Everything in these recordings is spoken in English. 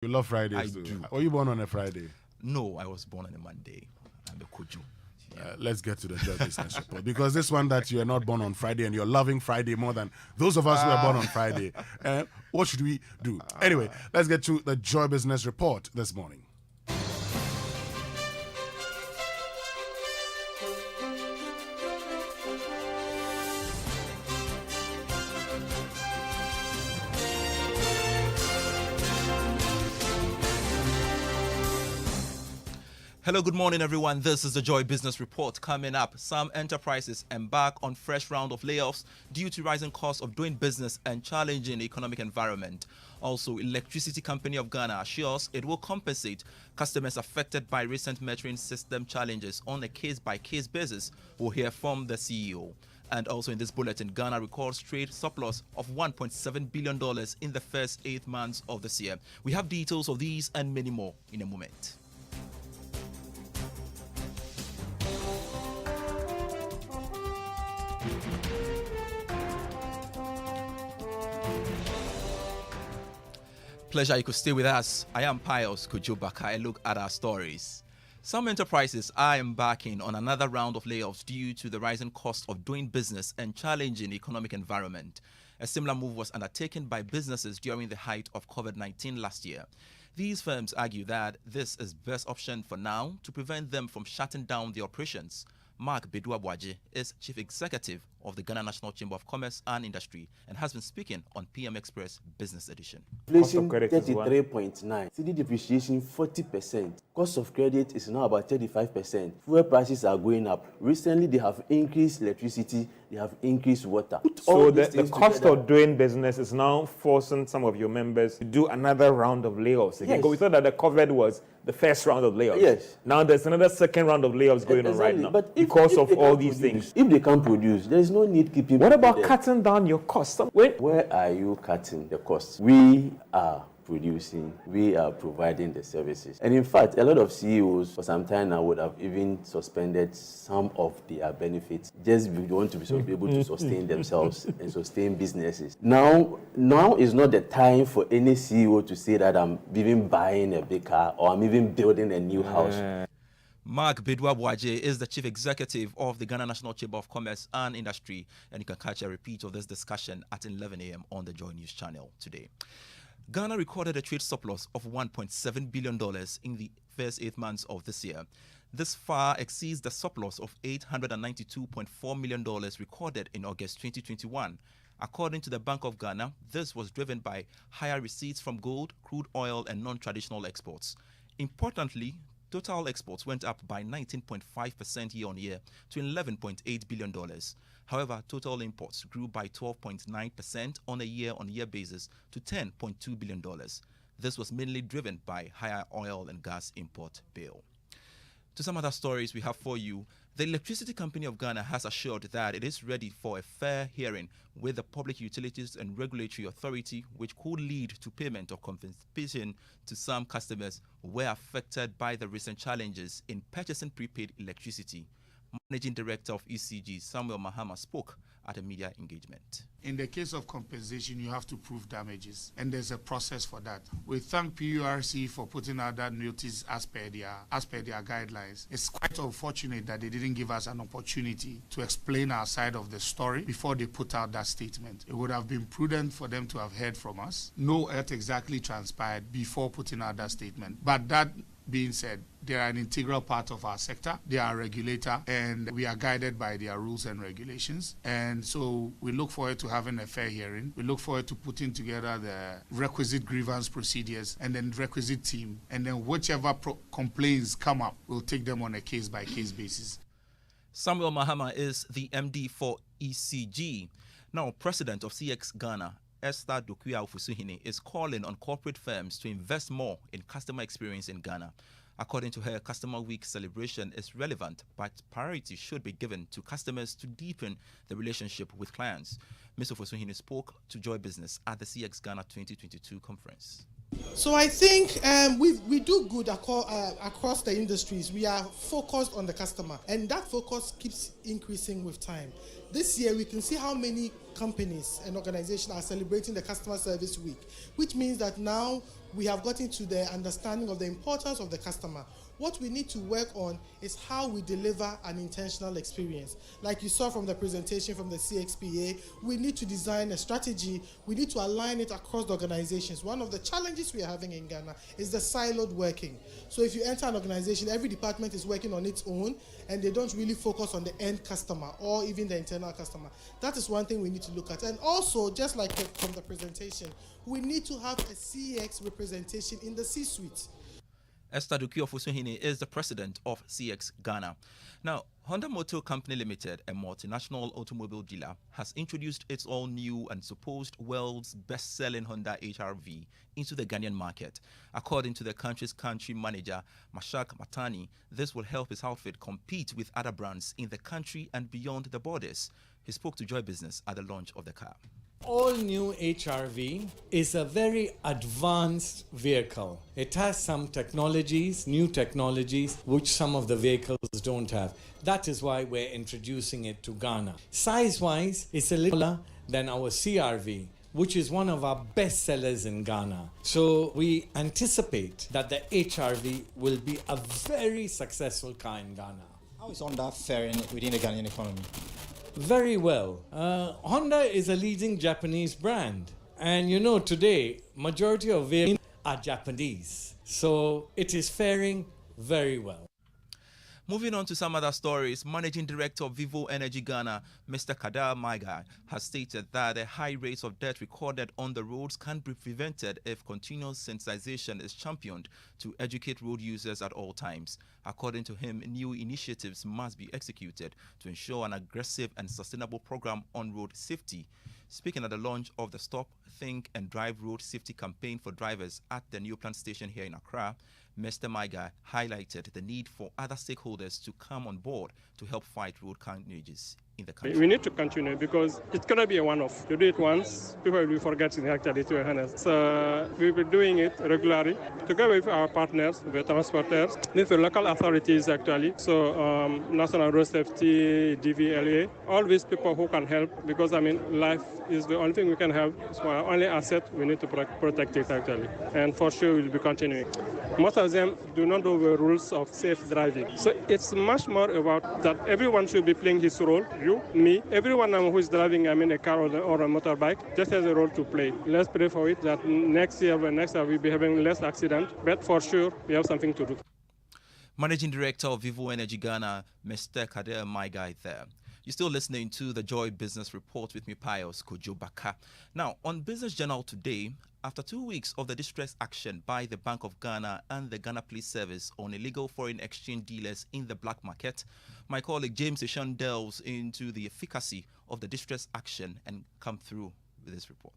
You love Fridays too. do. Were you born on a Friday? No, I was born on a Monday. I'm a Kojo. Let's get to the job business report, because this one that you are not born on Friday and you're loving Friday more than those of us who are born on Friday. What should we do? Anyway, let's get to the joy business report this morning. Hello, good morning, everyone. This is the Joy Business Report. Coming up, some enterprises embark on fresh round of layoffs due to rising costs of doing business and challenging economic environment. Also, Electricity Company of Ghana assures it will compensate customers affected by recent metering system challenges on a case-by-case basis. We'll hear from the CEO. And also in this bulletin, Ghana records trade surplus of $1.7 billion in the first 8 months of this year. We have details of these and many more in a moment. Pleasure you could stay with us. I am Pius, Kojo, Backah. A look at our stories. Some enterprises are embarking on another round of layoffs due to the rising cost of doing business and challenging economic environment. A similar move was undertaken by businesses during the height of COVID-19 last year. These firms argue that this is best option for now to prevent them from shutting down their operations. Mark Bedua-Boaje is Chief Executive of the Ghana National Chamber of Commerce and Industry and has been speaking on PM Express Business Edition. Inflation 33.9, CD depreciation 40%, cost of credit is now about 35%. Fuel prices are going up. Recently, they have increased electricity, they have increased water. So the cost of doing business is now forcing some of your members to do another round of layoffs again. Yes. Because we thought that the COVID was the first round of layoffs. Yes. Now there's another second round of layoffs going on right now But because if of they all can't these produce, things. If they can't produce, there is no need keeping. What about people there. cutting down your costs? Where are you cutting the costs? We are producing, we are providing the services. And in fact, a lot of CEOs for some time now would have even suspended some of their benefits just because they want to be able to sustain themselves and sustain businesses. Now is not the time for any CEO to say that I'm even buying a big car or I'm even building a new house. Mark Bedua-Boaje is the Chief Executive of the Ghana National Chamber of Commerce and Industry, and you can catch a repeat of this discussion at 11 a.m. on the Joy News channel today. Ghana recorded a trade surplus of $1.7 billion in the first 8 months of this year. This far exceeds the surplus of $892.4 million recorded in August 2021. According to the Bank of Ghana, this was driven by higher receipts from gold, crude oil, and non-traditional exports. Importantly, total exports went up by 19.5% year-on-year to $11.8 billion. However, total imports grew by 12.9% on a year-on-year basis to $10.2 billion. This was mainly driven by higher oil and gas import bill. To some other stories we have for you, the Electricity Company of Ghana has assured that it is ready for a fair hearing with the Public Utilities and Regulatory Authority, which could lead to payment of compensation to some customers who were affected by the recent challenges in purchasing prepaid electricity. Managing Director of ECG, Samuel Mahama, spoke at a media engagement. In the case of compensation, you have to prove damages, and there's a process for that. We thank PURC for putting out that notice as per their guidelines. It's quite unfortunate that they didn't give us an opportunity to explain our side of the story before they put out that statement. It would have been prudent for them to have heard from us, know what exactly transpired before putting out that statement. But that being said, they are an integral part of our sector. They are a regulator, and we are guided by their rules and regulations. And so we look forward to having a fair hearing. We look forward to putting together the requisite grievance procedures and then requisite team. And then whichever complaints come up, we'll take them on a case-by-case basis. Samuel Mahama is the MD for ECG. Now, President of CX Ghana, Esther Dokuya Ofusuhine, is calling on corporate firms to invest more in customer experience in Ghana. According to her, Customer Week celebration is relevant, but priority should be given to customers to deepen the relationship with clients. Ms. Ofusuhine spoke to Joy Business at the CX Ghana 2022 conference. So I think we do good across the industries. We are focused on the customer, and that focus keeps increasing with time. this year we can see how many companies and organizations are celebrating the Customer Service Week, which means that now we have gotten to the understanding of the importance of the customer. What we need to work on is how we deliver an intentional experience. Like you saw from the presentation from the CXPA, we need to design a strategy. We need to align it across the organizations. One of the challenges we are having in Ghana is the siloed working. So if you enter an organization, every department is working on its own, and they don't really focus on the end customer or even the internal customer. That is one thing we need to look at. And also, just like from the presentation, we need to have a CX representation in the C-suite. Esther Duki-Ofosuhini is the president of CX Ghana. Now, Honda Motor Company Limited, a multinational automobile dealer, has introduced its all-new and supposed world's best-selling Honda HR-V into the Ghanaian market. According to the country's country manager, Mashak Matani, this will help his outfit compete with other brands in the country and beyond the borders. He spoke to Joy Business at the launch of the car. All new HR-V is a very advanced vehicle. It has some technologies, new technologies, which some of the vehicles don't have. That is why we're introducing it to Ghana. Size-wise, it's a little smaller than our CR-V, which is one of our best sellers in Ghana. So we anticipate that the HR-V will be a very successful car in Ghana. How is Honda faring within the Ghanaian economy? Very well. Honda is a leading Japanese brand. And you know, today, majority of vehicles are Japanese. So it is faring very well. Moving on to some other stories, Managing Director of Vivo Energy Ghana, Mr. Kader Maigai, has stated that the high rates of death recorded on the roads can be prevented if continuous sensitization is championed to educate road users at all times. According to him, new initiatives must be executed to ensure an aggressive and sustainable program on road safety. Speaking at the launch of the Stop, Think and Drive Road Safety Campaign for drivers at the new plant station here in Accra, Mr. Maigai highlighted the need for other stakeholders to come on board to help fight road carnages in the country. We need to continue because it's going to be a one-off. You do it once, people will be forgetting actually, to be honest. So we'll be doing it regularly together with our partners, the transporters, with the local authorities actually. So National Road Safety, DVLA, all these people who can help, because I mean, life is the only thing we can have. It's our only asset. We need to protect it actually. And for sure we'll be continuing. Most of them do not know the rules of safe driving. So it's much more about that everyone should be playing his role. You, me, everyone who is driving, I mean, a car or a motorbike, just has a role to play. Let's pray for it that next year we'll be having less accident. But for sure, we have something to do. Managing Director of Vivo Energy Ghana, Mr. Kader Maigai there. You're still listening to the Joy Business Report with me, Pius, Kojo, Backah. Now, on Business Journal today, after 2 weeks of the distress action by the Bank of Ghana and the Ghana Police Service on illegal foreign exchange dealers in the black market, my colleague James Eshan delves into the efficacy of the distress action and come through with this report.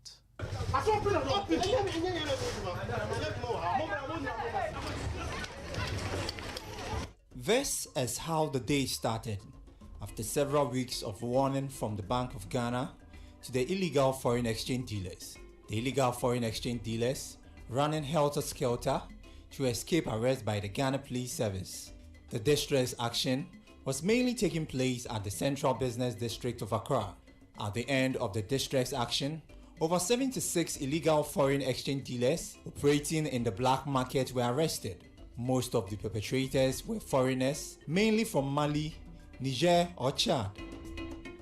This is how the day started. After several weeks of warning from the Bank of Ghana to the illegal foreign exchange dealers. The illegal foreign exchange dealers running helter-skelter to escape arrest by the Ghana Police Service. The distress action was mainly taking place at the Central Business District of Accra. At the end of the distress action, over 76 illegal foreign exchange dealers operating in the black market were arrested. Most of the perpetrators were foreigners, mainly from Mali, Niger or Chad.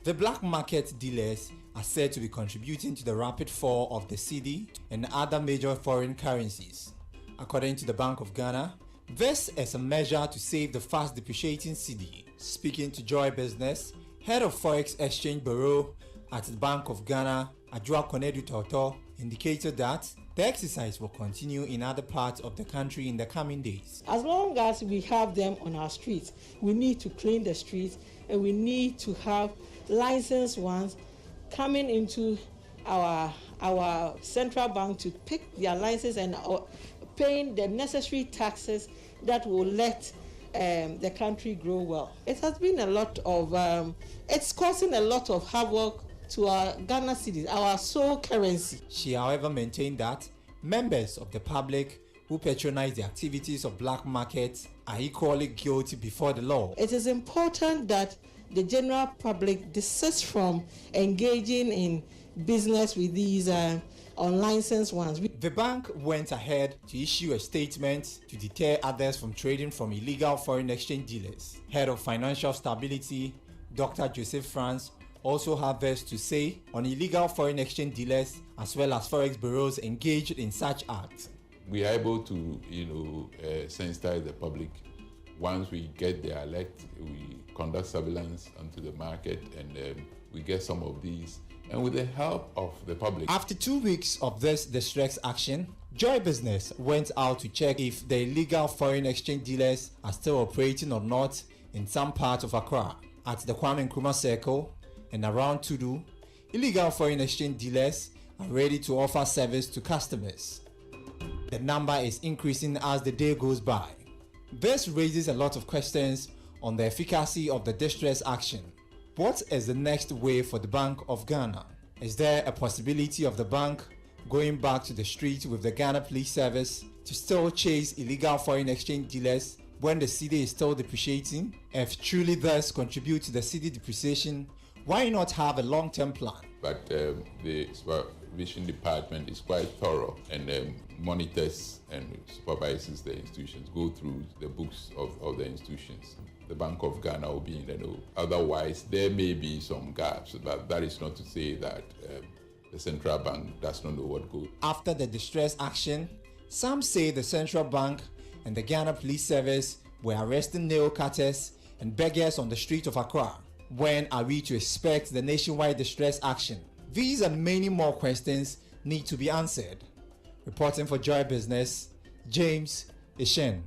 The black market dealers are said to be contributing to the rapid fall of the cedi and other major foreign currencies. According to the Bank of Ghana, this is a measure to save the fast depreciating cedi. Speaking to Joy Business, Head of Forex Exchange Bureau at the Bank of Ghana, Adjoa Konedu Toto, indicated that the exercise will continue in other parts of the country in the coming days. As long as we have them on our streets, we need to clean the streets and we need to have licensed ones coming into our central bank to pick their license and paying the necessary taxes that will let the country grow well. It has been a lot of, it's causing a lot of havoc to our Ghana cedis, our sole currency. She, however, maintained that members of the public who patronize the activities of black markets are equally guilty before the law. It is important that the general public desist from engaging in business with these unlicensed ones. The bank went ahead to issue a statement to deter others from trading from illegal foreign exchange dealers. Head of Financial Stability, Dr. Joseph France, also had this to say on illegal foreign exchange dealers as well as forex bureaus engaged in such acts. We are able to, sensitize the public. Once we get the alert, we conduct surveillance onto the market, and we get some of these. And with the help of the public. After 2 weeks of this distress action, Joy Business went out to check if the illegal foreign exchange dealers are still operating or not in some parts of Accra. At the Kwame Nkrumah Circle and around Tudu, illegal foreign exchange dealers are ready to offer service to customers. The number is increasing as the day goes by. This raises a lot of questions on the efficacy of the distress action. What is the next way for the Bank of Ghana? Is there a possibility of the bank going back to the street with the Ghana Police Service to still chase illegal foreign exchange dealers when the cedi is still depreciating? If truly this contribute to the cedi depreciation, why not have a long-term plan? But the supervision department is quite thorough and monitors and supervises the institutions, go through the books of the institutions. The Bank of Ghana will be in the know. Otherwise, there may be some gaps, but that is not to say that the central bank does not know what goes. After the distress action, some say the central bank and the Ghana Police Service were arresting nail cutters and beggars on the street of Accra. When are we to expect the nationwide distress action? These and many more questions need to be answered. Reporting for Joy Business, James Ishen.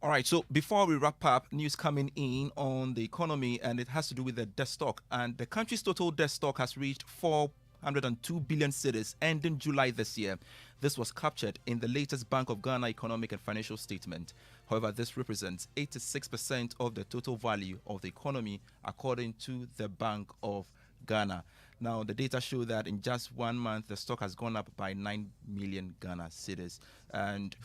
All right, so before we wrap up, news coming in on the economy, and it has to do with the debt stock. And the country's total debt stock has reached 402 billion cedis ending July this year. This was captured in the latest Bank of Ghana economic and financial statement. However, this represents 86% of the total value of the economy, according to the Bank of Ghana. Now, the data show that in just 1 month, the stock has gone up by 9 million Ghana cedis. And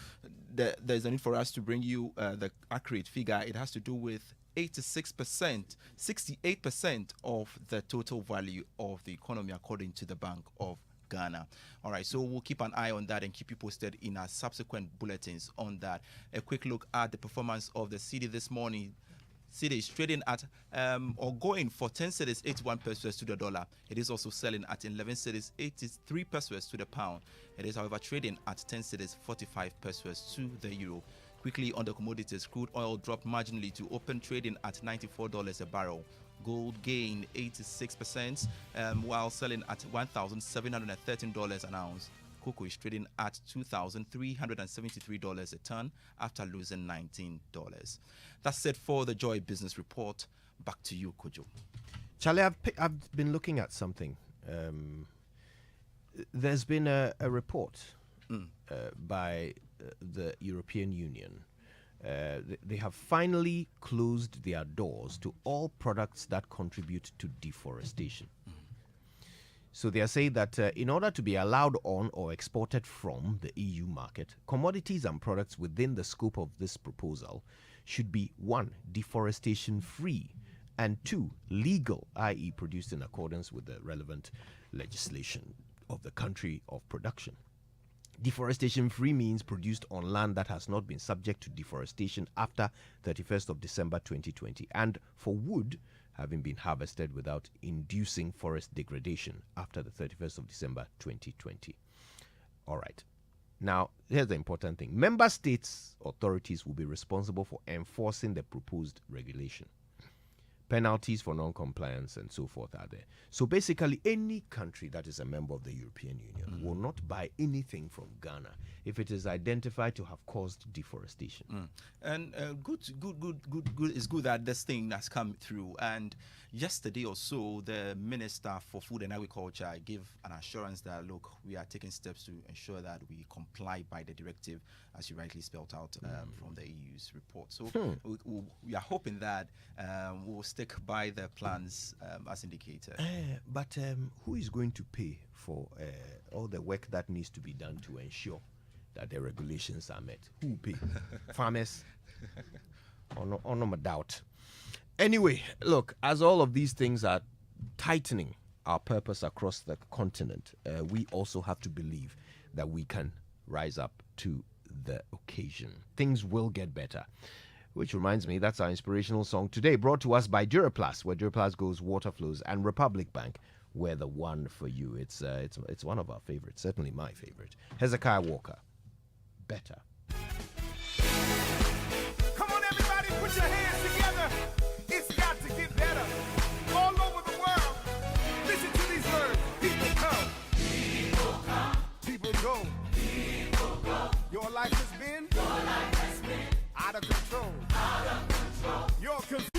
there's a need for us to bring you the accurate figure. It has to do with 86%, 68% of the total value of the economy, according to the Bank of Ghana. All right, so we'll keep an eye on that and keep you posted in our subsequent bulletins on that. A quick look at the performance of the cedi this morning. Cedi is trading at or going for 10 cedis 81 pesos to the dollar. It is also selling at 11 cedis 83 pesos to the pound. It is, however, trading at 10 cedis 45 pesos to the euro. Quickly on the commodities, crude oil dropped marginally to open trading at $94 a barrel. Gold gained 86%, while selling at $1,713 an ounce. Cocoa is trading at $2,373 a ton after losing $19. That's it for the Joy Business Report. Back to you, Kojo. Charlie, I've been looking at something. There's been a report by the European Union. They have finally closed their doors to all products that contribute to deforestation. So they are saying that in order to be allowed on or exported from the EU market, commodities and products within the scope of this proposal should be 1, deforestation free, and 2, legal, i.e. produced in accordance with the relevant legislation of the country of production. Deforestation free means produced on land that has not been subject to deforestation after 31st of December 2020, and for wood having been harvested without inducing forest degradation after the 31st of December 2020. All right. Now, here's the important thing. Member states' authorities will be responsible for enforcing the proposed regulation. Penalties for non-compliance and so forth are there. So basically, any country that is a member of the European Union will not buy anything from Ghana if it is identified to have caused deforestation. And it's good that this thing has come through. And yesterday or so, the Minister for Food and Agriculture gave an assurance that, look, we are taking steps to ensure that we comply by the directive, as you rightly spelled out from the EU's report. So we are hoping that we'll stick by the plans as indicated. But who is going to pay for all the work that needs to be done to ensure that the regulations are met? Who will pay? Farmers? Or no doubt. Anyway, look, as all of these things are tightening our purpose across the continent, we also have to believe that we can rise up to the occasion. Things will get better. Which reminds me, that's our inspirational song today, brought to us by Duraplast, where Duraplast goes, water flows, and Republic Bank, we're the one for you. It's one of our favorites, certainly my favorite. Hezekiah Walker, Better. Come on, everybody, put your hands together. It's got to get better. All over the world, listen to these words. People come. People come. People go. People go. Your life has been out of control. Out of control. You're confused.